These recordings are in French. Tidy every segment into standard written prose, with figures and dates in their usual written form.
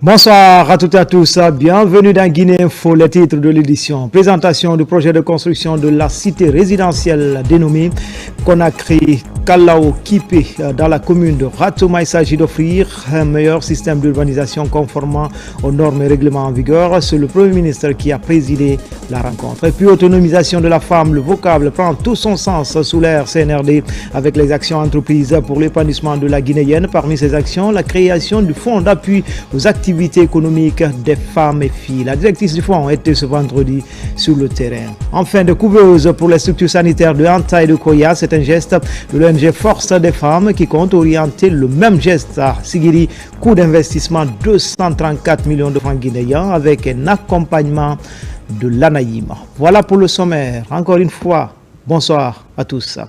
Bonsoir à toutes et à tous, bienvenue dans Guinée Info, les titres de l'édition. Présentation du projet de construction de la cité résidentielle dénommée Conakry Kalao Kipé dans la commune de Ratouma. Il s'agit d'offrir un meilleur système d'urbanisation conformément aux normes et règlements en vigueur. C'est le Premier ministre qui a présidé la rencontre. Et puis autonomisation de la femme, le vocable prend tout son sens sous l'ère CNRD avec les actions entreprises pour l'épanouissement de la Guinéenne. Parmi ces actions, la création du fonds d'appui aux activités économiques des femmes et filles. La directrice du fonds était ce vendredi sur le terrain. Enfin, de couveuse pour les structures sanitaires de Anta et de Koya, c'est un geste de l'ONG Force des femmes qui compte orienter le même geste à Sigiri. Coût d'investissement 234 millions de francs guinéens avec un accompagnement de l'ANAïM. Voilà pour le sommaire. Encore une fois, bonsoir à tous.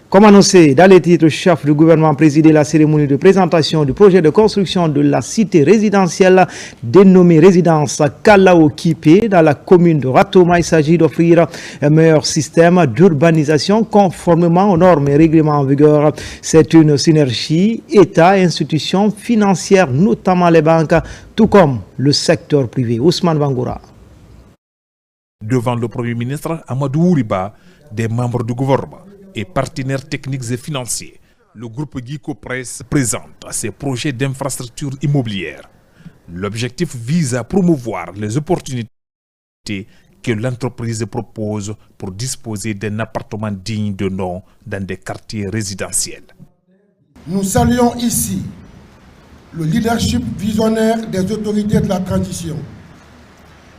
Comme annoncé dans les titres, chef du gouvernement a présidé la cérémonie de présentation du projet de construction de la cité résidentielle dénommée résidence Kalao Kipé dans la commune de Ratouma. Il s'agit d'offrir un meilleur système d'urbanisation conformément aux normes et règlements en vigueur. C'est une synergie État-institutions financières, notamment les banques, tout comme le secteur privé. Ousmane Bangoura. Devant le Premier ministre Amadou Ouriba, des membres du gouvernement et partenaires techniques et financiers, le groupe Guico Presse présente ses projets d'infrastructures immobilières. L'objectif vise à promouvoir les opportunités que l'entreprise propose pour disposer d'un appartement digne de nom dans des quartiers résidentiels. Nous saluons ici le leadership visionnaire des autorités de la transition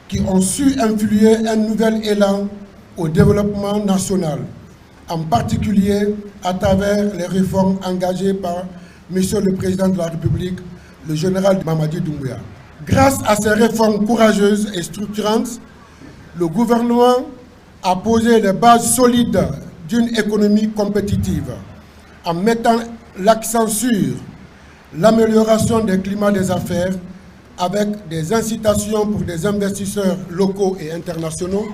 qui ont su influer un nouvel élan au développement national, en particulier à travers les réformes engagées par M. le Président de la République, le général Mamadi Doumbouya. Grâce à ces réformes courageuses et structurantes, le gouvernement a posé les bases solides d'une économie compétitive, en mettant l'accent sur l'amélioration des climats des affaires avec des incitations pour des investisseurs locaux et internationaux.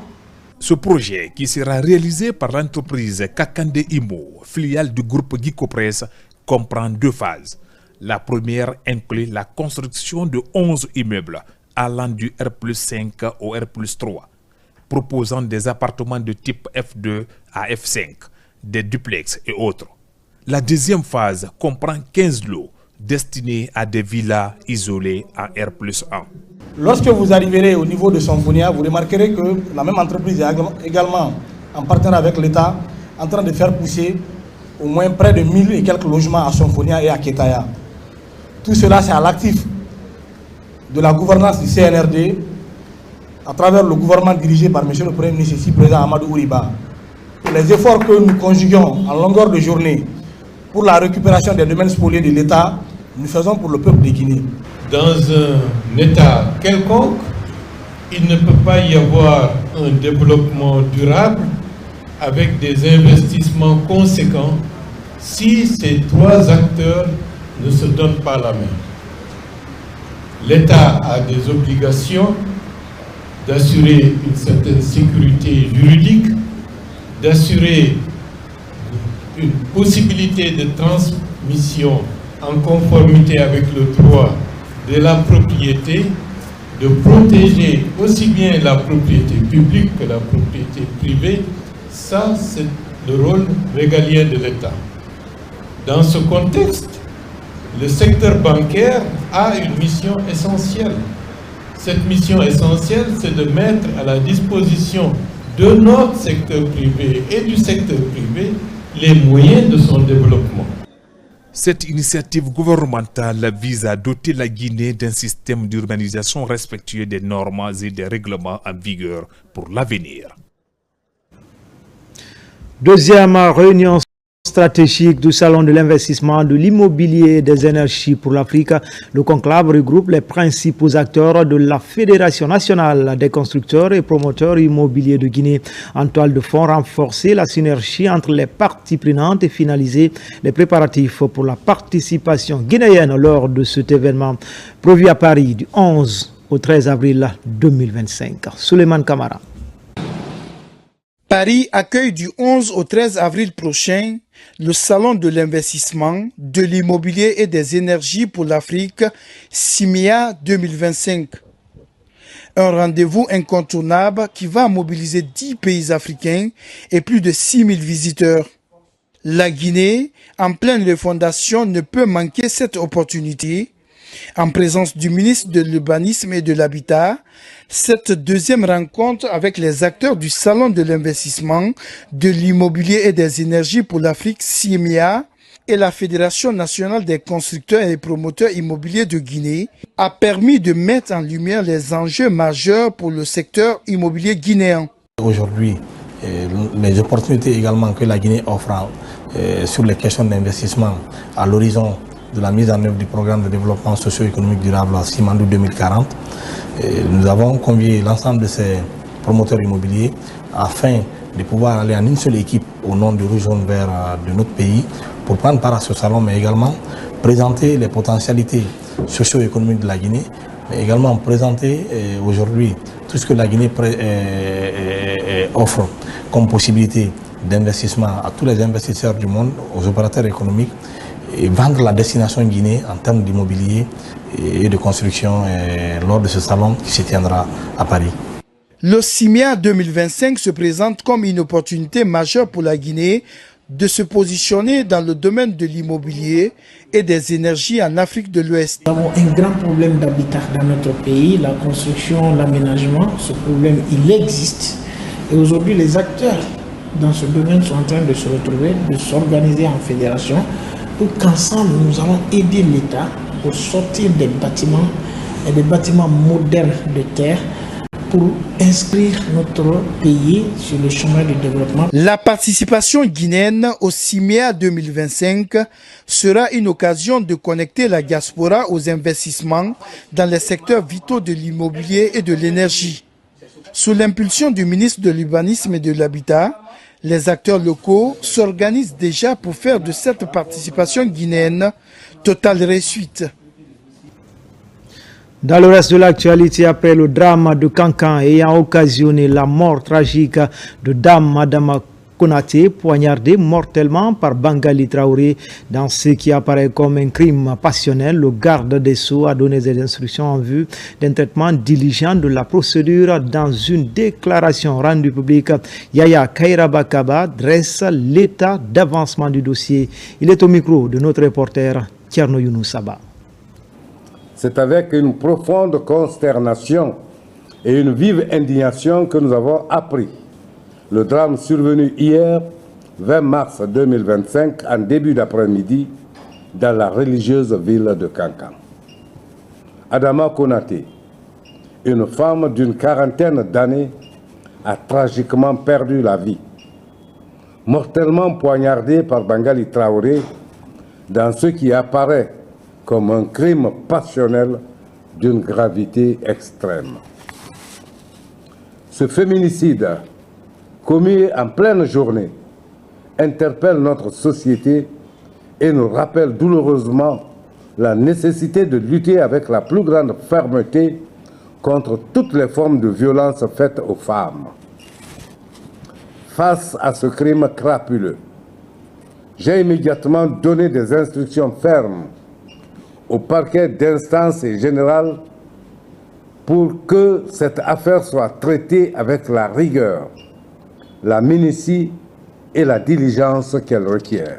Ce projet, qui sera réalisé par l'entreprise Kakande Imo, filiale du groupe Guico Presse, comprend deux phases. La première inclut la construction de 11 immeubles allant du R+5 au R+3, proposant des appartements de type F2 à F5, des duplex et autres. La deuxième phase comprend 15 lots destinés à des villas isolées à R+1. Lorsque vous arriverez au niveau de Sonfonia, vous remarquerez que la même entreprise est également en partenariat avec l'État en train de faire pousser au moins près de 1000 et quelques logements à Sonfonia et à Ketaya. Tout cela, c'est à l'actif de la gouvernance du CNRD à travers le gouvernement dirigé par M. le Premier ministre ici présent Amadou Ouriba. Les efforts que nous conjuguons en longueur de journée pour la récupération des domaines spoliés de l'État, nous faisons pour le peuple de Guinée. Dans un État quelconque, il ne peut pas y avoir un développement durable avec des investissements conséquents si ces trois acteurs ne se donnent pas la main. L'État a des obligations d'assurer une certaine sécurité juridique, d'assurer une possibilité de transmission en conformité avec le droit de la propriété, de protéger aussi bien la propriété publique que la propriété privée. Ça, c'est le rôle régalien de l'État. Dans ce contexte, le secteur bancaire a une mission essentielle. Cette mission essentielle, c'est de mettre à la disposition de notre secteur privé et du secteur privé les moyens de son développement. Cette initiative gouvernementale vise à doter la Guinée d'un système d'urbanisation respectueux des normes et des règlements en vigueur pour l'avenir. Deuxième réunion stratégique du Salon de l'investissement de l'immobilier des énergies pour l'Afrique. Le conclave regroupe les principaux acteurs de la Fédération nationale des constructeurs et promoteurs immobiliers de Guinée. En toile de fond, renforcer la synergie entre les parties prenantes et finaliser les préparatifs pour la participation guinéenne lors de cet événement prévu à Paris du 11 au 13 avril 2025. Souleymane Kamara. Paris accueille du 11 au 13 avril prochain le Salon de l'investissement, de l'immobilier et des énergies pour l'Afrique, CIMIA 2025. Un rendez-vous incontournable qui va mobiliser 10 pays africains et plus de 6000 visiteurs. La Guinée, en pleine refondation, ne peut manquer cette opportunité. En présence du ministre de l'Urbanisme et de l'Habitat, cette deuxième rencontre avec les acteurs du Salon de l'investissement, de l'immobilier et des énergies pour l'Afrique, CIMIA, et la Fédération nationale des constructeurs et promoteurs immobiliers de Guinée a permis de mettre en lumière les enjeux majeurs pour le secteur immobilier guinéen. Aujourd'hui, les opportunités également que la Guinée offre sur les questions d'investissement à l'horizon de la mise en œuvre du programme de développement socio-économique durable à Simandou 2040. Nous avons convié l'ensemble de ces promoteurs immobiliers afin de pouvoir aller en une seule équipe au nom du Rouge Jaune Vert de notre pays pour prendre part à ce salon, mais également présenter les potentialités socio-économiques de la Guinée, mais également présenter aujourd'hui tout ce que la Guinée offre comme possibilité d'investissement à tous les investisseurs du monde, aux opérateurs économiques, et vendre la destination Guinée en termes d'immobilier et de construction lors de ce salon qui se tiendra à Paris. Le CIMIA 2025 se présente comme une opportunité majeure pour la Guinée de se positionner dans le domaine de l'immobilier et des énergies en Afrique de l'Ouest. Nous avons un grand problème d'habitat dans notre pays, la construction, l'aménagement. Ce problème, il existe. Et aujourd'hui, les acteurs dans ce domaine sont en train de se retrouver, de s'organiser en fédération pour qu'ensemble, nous allons aider l'État pour sortir des bâtiments et des bâtiments modernes de terre pour inscrire notre pays sur le chemin du développement. La participation guinéenne au CIMIA 2025 sera une occasion de connecter la diaspora aux investissements dans les secteurs vitaux de l'immobilier et de l'énergie. Sous l'impulsion du ministre de l'Urbanisme et de l'Habitat, les acteurs locaux s'organisent déjà pour faire de cette participation guinéenne totale réussite. Dans le reste de l'actualité, après le drame de Kankan ayant occasionné la mort tragique de Dame Adama Konaté, poignardée mortellement par Bangali Traoré dans ce qui apparaît comme un crime passionnel, le garde des Sceaux a donné des instructions en vue d'un traitement diligent de la procédure. Dans une déclaration rendue publique, Yaya Kairabakaba dresse l'état d'avancement du dossier. Il est au micro de notre reporter Tierno Younoussaba. C'est avec une profonde consternation et une vive indignation que nous avons appris le drame survenu hier, 20 mars 2025, en début d'après-midi, dans la religieuse ville de Kankan. Adama Konaté, une femme d'une quarantaine d'années, a tragiquement perdu la vie, mortellement poignardée par Bangali Traoré dans ce qui apparaît comme un crime passionnel d'une gravité extrême. Ce féminicide, commis en pleine journée, interpelle notre société et nous rappelle douloureusement la nécessité de lutter avec la plus grande fermeté contre toutes les formes de violence faites aux femmes. Face à ce crime crapuleux, j'ai immédiatement donné des instructions fermes au parquet d'instance et général pour que cette affaire soit traitée avec la rigueur, la minutie et la diligence qu'elle requiert.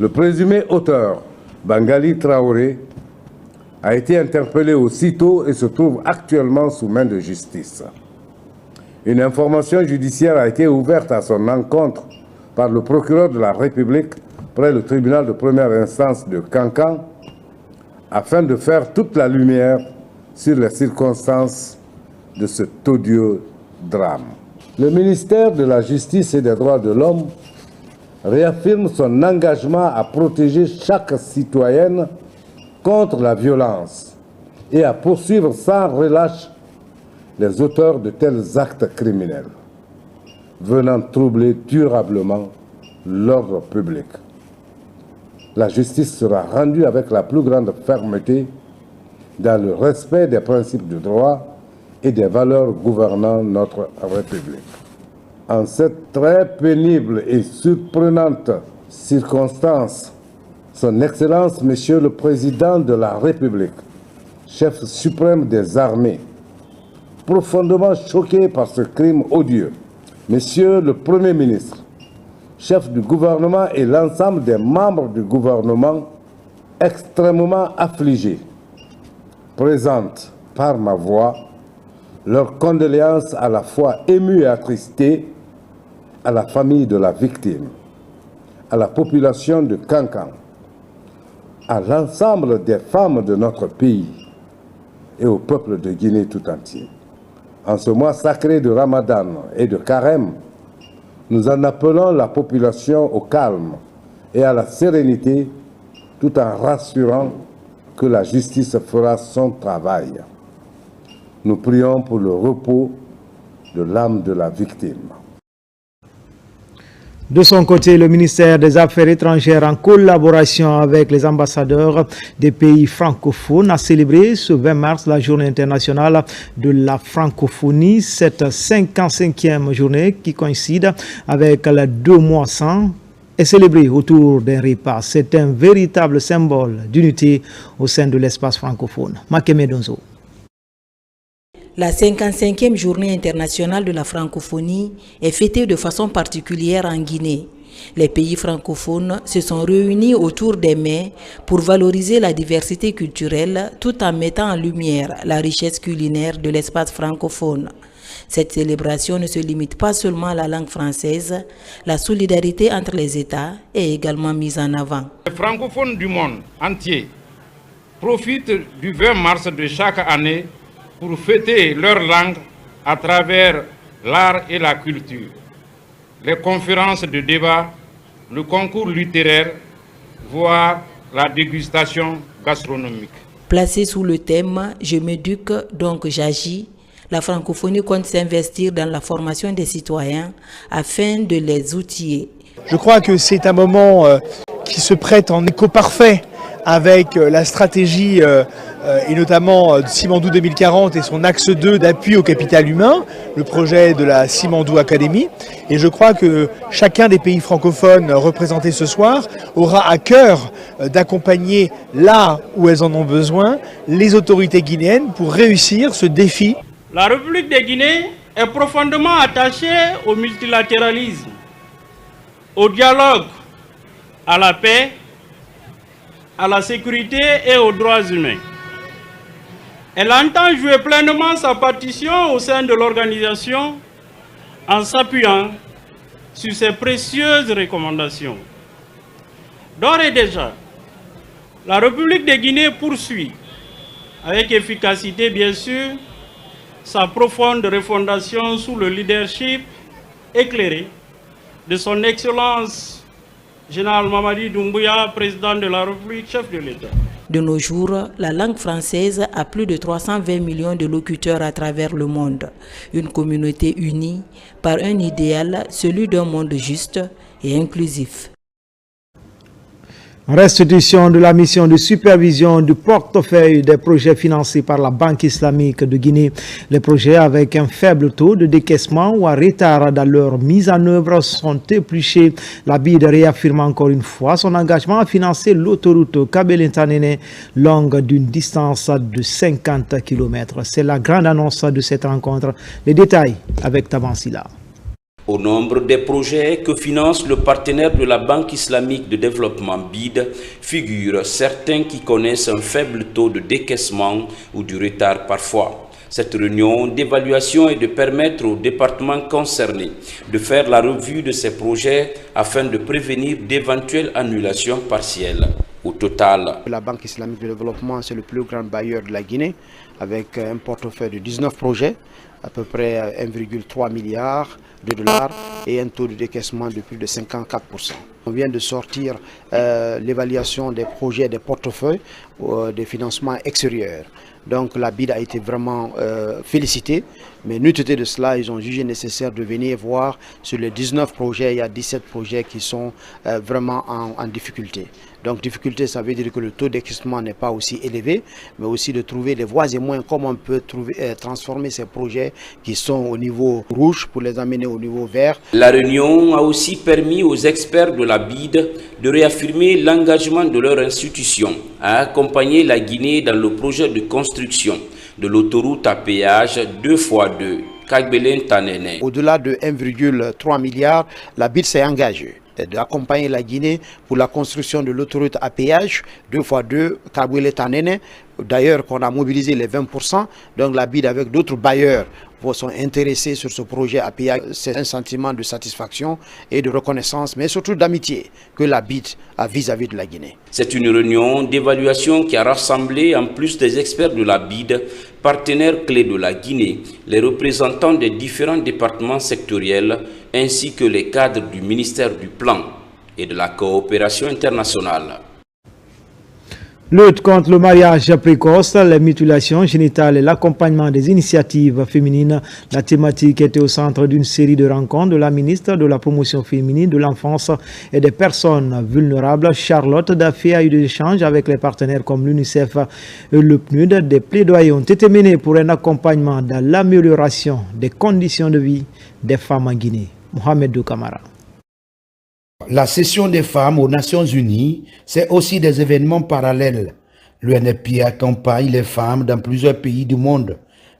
Le présumé auteur, Bangali Traoré, a été interpellé aussitôt et se trouve actuellement sous main de justice. Une information judiciaire a été ouverte à son encontre par le procureur de la République près le tribunal de première instance de Kankan afin de faire toute la lumière sur les circonstances de cet odieux drame. Le ministère de la Justice et des Droits de l'Homme réaffirme son engagement à protéger chaque citoyenne contre la violence et à poursuivre sans relâche les auteurs de tels actes criminels venant troubler durablement l'ordre public. La justice sera rendue avec la plus grande fermeté dans le respect des principes du droit et des valeurs gouvernant notre République. En cette très pénible et surprenante circonstance, Son Excellence, Monsieur le Président de la République, chef suprême des armées, profondément choqué par ce crime odieux, Monsieur le Premier ministre, chef du gouvernement et l'ensemble des membres du gouvernement extrêmement affligés, présentent par ma voix leurs condoléances à la fois émues et attristées à la famille de la victime, à la population de Kankan, à l'ensemble des femmes de notre pays et au peuple de Guinée tout entier. En ce mois sacré de Ramadan et de Carême, nous en appelons la population au calme et à la sérénité, tout en rassurant que la justice fera son travail. Nous prions pour le repos de l'âme de la victime. De son côté, le ministère des Affaires étrangères, en collaboration avec les ambassadeurs des pays francophones, a célébré ce 20 mars la journée internationale de la francophonie, cette 55e journée qui coïncide avec les 2 mois sans est célébrée autour d'un repas. C'est un véritable symbole d'unité au sein de l'espace francophone. Makeme Donzo. La 55e journée internationale de la francophonie est fêtée de façon particulière en Guinée. Les pays francophones se sont réunis autour des mets pour valoriser la diversité culturelle tout en mettant en lumière la richesse culinaire de l'espace francophone. Cette célébration ne se limite pas seulement à la langue française, la solidarité entre les États est également mise en avant. Les francophones du monde entier profitent du 20 mars de chaque année pour fêter leur langue à travers l'art et la culture, les conférences de débat, le concours littéraire, voire la dégustation gastronomique. Placé sous le thème « Je m'éduque, donc j'agis », la francophonie compte s'investir dans la formation des citoyens afin de les outiller. Je crois que c'est un moment qui se prête en écho parfait avec la stratégie et notamment Simandou 2040 et son axe 2 d'appui au capital humain, le projet de la Simandou Academy. Et je crois que chacun des pays francophones représentés ce soir aura à cœur d'accompagner là où elles en ont besoin les autorités guinéennes pour réussir ce défi. La République de Guinée est profondément attachée au multilatéralisme, au dialogue, à la paix, à la sécurité et aux droits humains. Elle entend jouer pleinement sa partition au sein de l'organisation en s'appuyant sur ses précieuses recommandations. D'ores et déjà, la République de Guinée poursuit, avec efficacité bien sûr, sa profonde refondation sous le leadership éclairé de son Excellence Général Mamadi Doumbouya, président de la République, chef de l'État. De nos jours, la langue française a plus de 320 millions de locuteurs à travers le monde. Une communauté unie par un idéal, celui d'un monde juste et inclusif. Restitution de la mission de supervision du portefeuille des projets financés par la Banque islamique de Guinée. Les projets avec un faible taux de décaissement ou un retard dans leur mise en œuvre sont épluchés. La BID réaffirme encore une fois son engagement à financer l'autoroute Kabele-Ntanene, longue d'une distance de 50 km. C'est la grande annonce de cette rencontre. Les détails avec Tabansila. Au nombre des projets que finance le partenaire de la Banque islamique de développement BID figurent certains qui connaissent un faible taux de décaissement ou du retard parfois. Cette réunion d'évaluation est de permettre aux départements concernés de faire la revue de ces projets afin de prévenir d'éventuelles annulations partielles. Au total, la Banque islamique de développement, c'est le plus grand bailleur de la Guinée avec un portefeuille de 19 projets, à peu près 1,3 milliard de dollars et un taux de décaissement de plus de 54%. On vient de sortir l'évaluation des projets des portefeuilles des financements extérieurs. Donc la BID a été vraiment félicitée. Mais n'eût été de cela, ils ont jugé nécessaire de venir voir sur les 19 projets, il y a 17 projets qui sont vraiment en difficulté. Donc difficulté, ça veut dire que le taux d'équipement n'est pas aussi élevé, mais aussi de trouver les voies et moyens, comment on peut transformer ces projets qui sont au niveau rouge pour les amener au niveau vert. La réunion a aussi permis aux experts de la BID de réaffirmer l'engagement de leur institution à accompagner la Guinée dans le projet de construction de l'autoroute à péage 2x2 Kagbelen-Tanene. Au-delà de 1,3 milliard, la BID s'est engagée d'accompagner la Guinée pour la construction de l'autoroute à péage 2x2 Kagbelen-Tanene. D'ailleurs, qu'on a mobilisé les 20%, donc la BID avec d'autres bailleurs sont intéressés sur ce projet à péage. C'est un sentiment de satisfaction et de reconnaissance, mais surtout d'amitié que la BID a vis-à-vis de la Guinée. C'est une réunion d'évaluation qui a rassemblé, en plus des experts de la BID, partenaires clés de la Guinée, les représentants des différents départements sectoriels, ainsi que les cadres du ministère du Plan et de la coopération internationale. Lutte contre le mariage précoce, les mutilations génitales et l'accompagnement des initiatives féminines. La thématique était au centre d'une série de rencontres de la ministre de la Promotion féminine, de l'enfance et des personnes vulnérables. Charlotte Daffé a eu des échanges avec les partenaires comme l'UNICEF et le PNUD. Des plaidoyers ont été menés pour un accompagnement dans l'amélioration des conditions de vie des femmes en Guinée. Mohamed Doukamara. La session des femmes aux Nations Unies, c'est aussi des événements parallèles. L'UNFPA accompagne les femmes dans plusieurs pays du monde.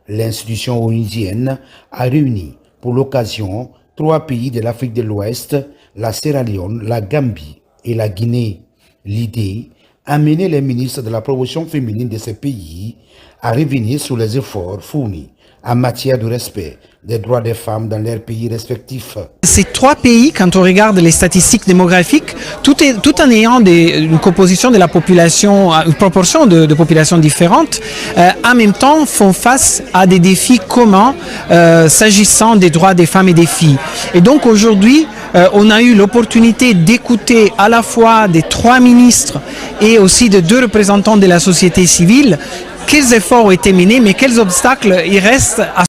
L'institution onusienne a réuni pour l'occasion 3 pays de l'Afrique de l'Ouest, la Sierra Leone, la Gambie et la Guinée. L'idée, amener les ministres de la promotion féminine de ces pays à revenir sur les efforts fournis en matière de respect des droits des femmes dans leurs pays respectifs. Ces 3 pays, quand on regarde les statistiques démographiques, tout en ayant une composition de la population, une proportion de populations différentes, en même temps font face à des défis communs s'agissant des droits des femmes et des filles. Et donc aujourd'hui, on a eu l'opportunité d'écouter à la fois des 3 ministres et aussi de 2 représentants de la société civile quels efforts ont été menés, mais quels obstacles il reste à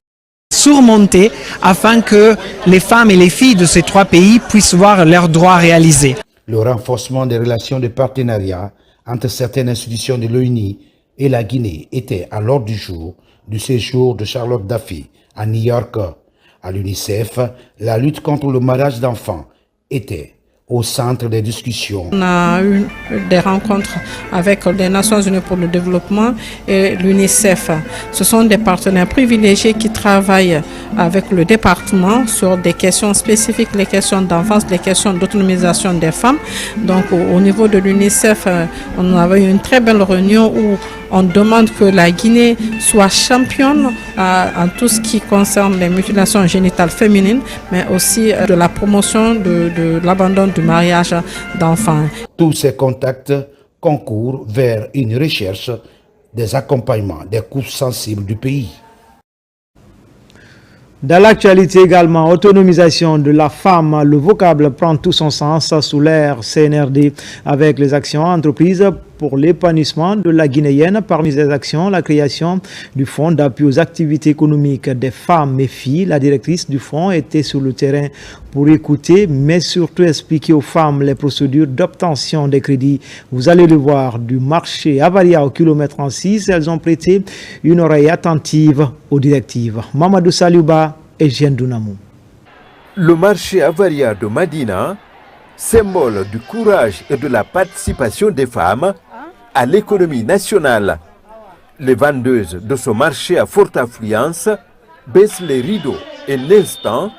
surmonter afin que les femmes et les filles de ces 3 pays puissent voir leurs droits réalisés. Le renforcement des relations de partenariat entre certaines institutions de l'ONU et la Guinée était à l'ordre du jour du séjour de Charlotte Daffé à New York. À l'UNICEF, la lutte contre le mariage d'enfants était au centre des discussions. On a eu des rencontres avec les Nations Unies pour le développement et l'UNICEF. Ce sont des partenaires privilégiés qui travaillent avec le département sur des questions spécifiques, les questions d'enfance, les questions d'autonomisation des femmes. Donc au niveau de l'UNICEF, on avait eu une très belle réunion où on demande que la Guinée soit championne en tout ce qui concerne les mutilations génitales féminines, mais aussi de la promotion de l'abandon du mariage d'enfants. Tous ces contacts concourent vers une recherche des accompagnements des couches sensibles du pays. Dans l'actualité également, autonomisation de la femme, le vocable prend tout son sens sous l'ère CNRD avec les actions entreprises pour l'épanouissement de la Guinéenne. Parmi ces actions, la création du fonds d'appui aux activités économiques des femmes et filles. La directrice du fonds était sur le terrain pour écouter, mais surtout expliquer aux femmes les procédures d'obtention des crédits. Vous allez le voir, du marché Avaria au kilomètre 36, elles ont prêté une oreille attentive aux directives. Mamadou Saliouba et Jeanne Dounamou. Le marché Avaria de Madina, symbole du courage et de la participation des femmes à l'économie nationale. Les vendeuses de ce marché à forte affluence baissent les rideaux un instant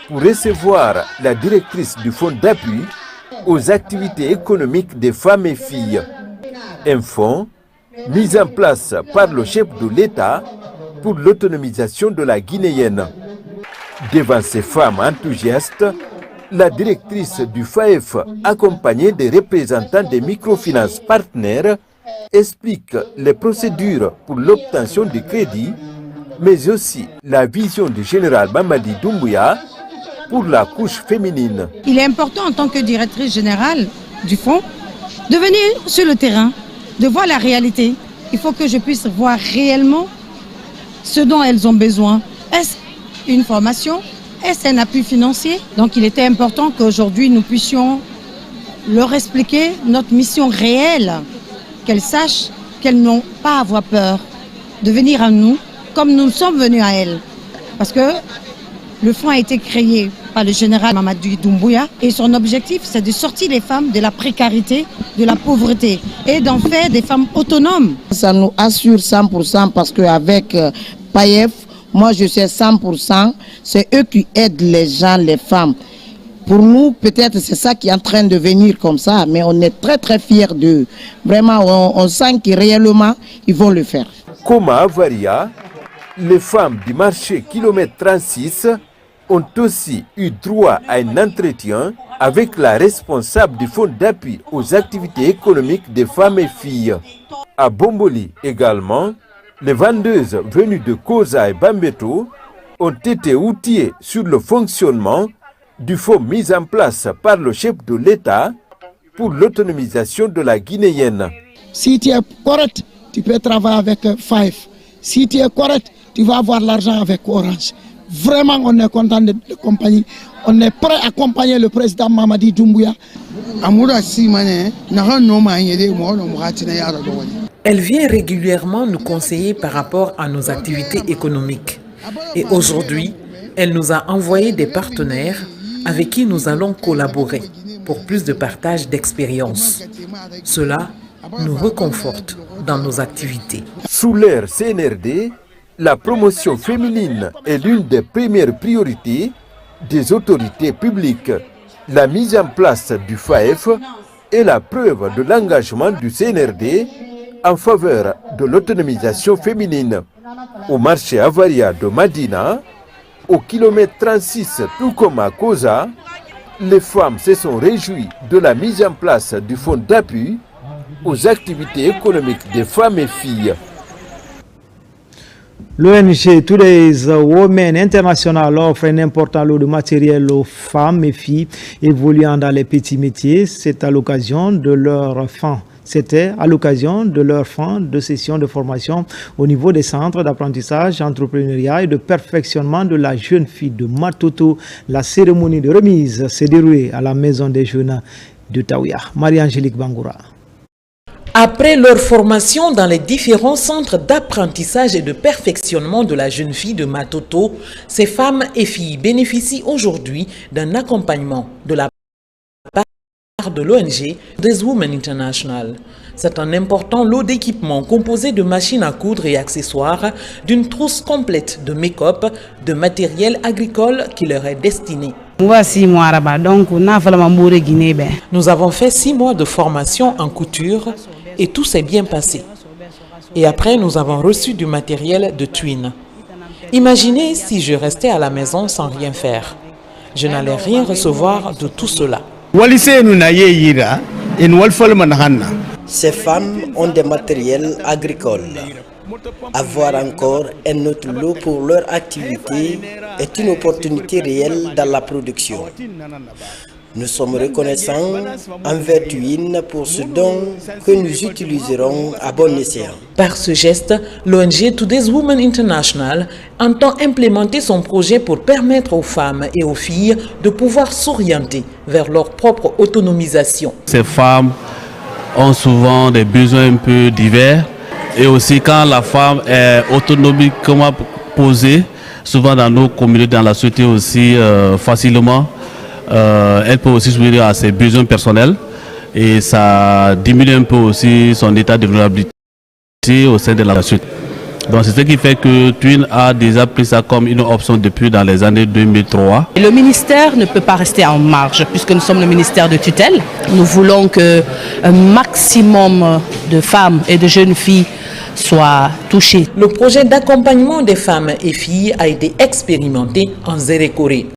pour recevoir la directrice du fonds d'appui aux activités économiques des femmes et filles. Un fonds mis en place par le chef de l'État pour l'autonomisation de la Guinéenne. Devant ces femmes enthousiastes, la directrice du FAEF, accompagnée des représentants des microfinances partenaires, explique les procédures pour l'obtention du crédit, mais aussi la vision du général Mamadi Doumbouya pour la couche féminine. Il est important en tant que directrice générale du fonds de venir sur le terrain, de voir la réalité, il faut que je puisse voir réellement ce dont elles ont besoin. Est-ce une formation? Est-ce un appui financier? Donc il était important qu'aujourd'hui nous puissions leur expliquer notre mission réelle, qu'elles sachent qu'elles n'ont pas à avoir peur de venir à nous comme nous sommes venus à elles. Parce que le fonds a été créé par le général Mamadou Doumbouya et son objectif c'est de sortir les femmes de la précarité, de la pauvreté et d'en faire des femmes autonomes. Ça nous assure 100% parce qu'avec PAEF, moi je sais 100%, c'est eux qui aident les gens, les femmes. Pour nous, peut-être c'est ça qui est en train de venir comme ça, mais on est très très fiers d'eux. Vraiment, on sent que réellement, ils vont le faire. Comme à Avaria, les femmes du marché kilomètre 36 ont aussi eu droit à un entretien avec la responsable du fonds d'appui aux activités économiques des femmes et filles. À Bomboli également, les vendeuses venues de Koza et Bambeto ont été outillées sur le fonctionnement du fonds mis en place par le chef de l'État pour l'autonomisation de la Guinéenne. Si tu es correct, tu peux travailler avec Five. Si tu es correct, tu vas avoir l'argent avec Orange. Vraiment, on est content de l'accompagner. On est prêt à accompagner le président Mamadi Doumbouya. Elle vient régulièrement nous conseiller par rapport à nos activités économiques. Et aujourd'hui, elle nous a envoyé des partenaires avec qui nous allons collaborer pour plus de partage d'expériences. Cela nous reconforte dans nos activités. Sous l'ère CNRD, la promotion féminine est l'une des premières priorités des autorités publiques. La mise en place du FAEF est la preuve de l'engagement du CNRD en faveur de l'autonomisation féminine. Au marché Avaria de Madina, au kilomètre 36, tout comme à Koza, les femmes se sont réjouies de la mise en place du fonds d'appui aux activités économiques des femmes et filles. L'ONG Today's Women International offre un important lot de matériel aux femmes et filles évoluant dans les petits métiers. C'était à l'occasion de leur fin de session de formation au niveau des centres d'apprentissage, entrepreneuriat et de perfectionnement de la jeune fille de Matoto. La cérémonie de remise s'est déroulée à la maison des jeunes de Taouya. Marie-Angélique Bangoura. Après leur formation dans les différents centres d'apprentissage et de perfectionnement de la jeune fille de Matoto, ces femmes et filles bénéficient aujourd'hui d'un accompagnement de la part de l'ONG Today's Women International. C'est un important lot d'équipements composé de machines à coudre et accessoires, d'une trousse complète de make-up, de matériel agricole qui leur est destiné. Nous avons fait 6 mois de formation en couture et tout s'est bien passé. Et après, nous avons reçu du matériel de Twin. Imaginez si je restais à la maison sans rien faire. Je n'allais rien recevoir de tout cela. Ces femmes ont des matériels agricoles. Avoir encore un autre lot pour leur activité est une opportunité réelle dans la production. Nous sommes reconnaissants envers Twin pour ce don que nous utiliserons à bon escient. Par ce geste, l'ONG Today's Women International entend implémenter son projet pour permettre aux femmes et aux filles de pouvoir s'orienter vers leur propre autonomisation. Ces femmes ont souvent des besoins un peu divers et aussi quand la femme est autonomiquement posée, souvent dans nos communautés, dans la société aussi facilement, elle peut aussi subvenir à ses besoins personnels et ça diminue un peu aussi son état de vulnérabilité au sein de la société. Donc c'est ce qui fait que Twin a déjà pris ça comme une option depuis dans les années 2003. Le ministère ne peut pas rester en marge puisque nous sommes le ministère de tutelle. Nous voulons qu'un maximum de femmes et de jeunes filles soient touchées. Le projet d'accompagnement des femmes et filles a été expérimenté en Zérékoré.